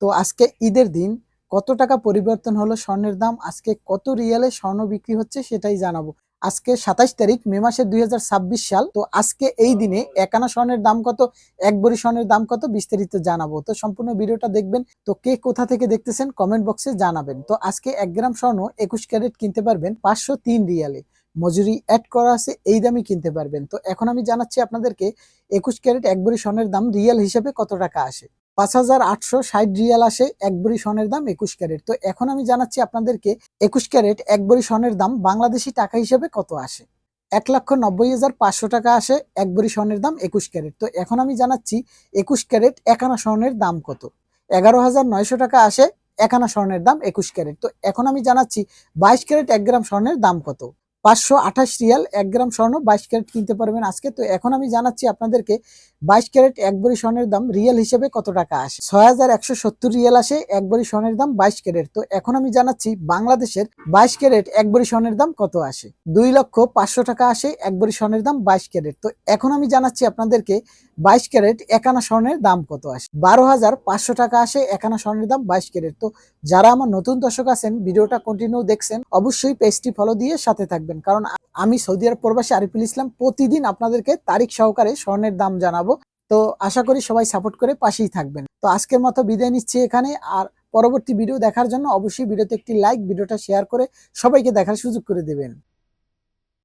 তো আজকে ঈদের দিন কত টাকা পরিবর্তন হলো স্বর্ণের দাম, আজকে কত রিয়ালে স্বর্ণ বিক্রি হচ্ছে সেটাই জানাবো। আজকে 27 তারিখ মে মাসের 2026 সাল। তো আজকে এই দিনে এক আনা স্বর্ণের দাম কত, এক ভরি স্বর্ণের দাম কত বিস্তারিত জানাবো। তো সম্পূর্ণ ভিডিওটা দেখবেন। তো কে কোথা থেকে দেখতেছেন কমেন্ট বক্সে জানাবেন। তো আজকে 1 গ্রাম স্বর্ণ 21 ক্যারেট কিনতে পারবেন 503 রিয়ালে, মজুরি অ্যাড করা আছে, এই দামই কিনতে পারবেন। তো এখন আমি জানাচ্ছি আপনাদেরকে 21 ক্যারেট এক ভরি স্বর্ণের দাম রিয়াল হিসেবে কত টাকা আসে। 5,860 রিয়াল আসে এক ভরি স্বর্ণের দাম 21 ক্যারেট। তো এখন আমি জানাচ্ছি আপনাদেরকে 21 ক্যারেট এক ভরি স্বর্ণের দাম বাংলাদেশি টাকা হিসেবে কত আসে। 1,90,500 টাকা আসে এক ভরি স্বর্ণের দাম 21 ক্যারেট। তো এখন আমি জানাচ্ছি 21 ক্যারেট এক আনা স্বর্ণের দাম কত। 11,900 টাকা আসে এক আনা স্বর্ণের দাম 21 ক্যারেট। তো এখন আমি জানাচ্ছি 22 ক্যারেট 1 গ্রাম স্বর্ণের দাম কত। 528 রিয়াল 1 গ্রাম স্বর্ণ 22 ক্যারেট কিনতে পারবেন আজকে। তো এখন আমি জানাচ্ছি আপনাদেরকে 22 ক্যারেট এক ভরি স্বর্ণের দাম রিয়াল হিসেবে কত টাকা আসে। 6,170 রিয়াল আসে এক ভরি স্বর্ণের দাম 22 ক্যারেট। তো এখন আমি জানাচ্ছি বাংলাদেশের 22 ক্যারেট এক ভরি স্বর্ণের দাম কত আসে। 2,500,000 টাকা আসে এক ভরি স্বর্ণের দাম 22 ক্যারেট। তো এখন আমি জানাচ্ছি আপনাদেরকে 22 ক্যারেট এক আনা স্বর্ণের দাম কত আসে। 12,500 টাকা আসে এক আনা স্বর্ণের দাম 22 ক্যারেট। তো যারা আমার নতুন দর্শক আছেন ভিডিওটা কন্টিনিউ দেখছেন, অবশ্যই পেজটি ফলো দিয়ে সাথে থাকবেন, কারণ আমি সৌদি আরব প্রবাসী আরিফুল ইসলাম প্রতিদিন আপনাদেরকে তারিখ সহকারে স্বর্ণের দাম জানাবো। তো আশা করি সবাই সাপোর্ট করে পাশেই থাকবেন। তো আজকের মতো বিদায় নিচ্ছি এখানে। আর পরবর্তী ভিডিও দেখার জন্য অবশ্যই ভিডিওতে একটি লাইক, ভিডিওটা শেয়ার করে সবাইকে দেখার সুযোগ করে দেবেন।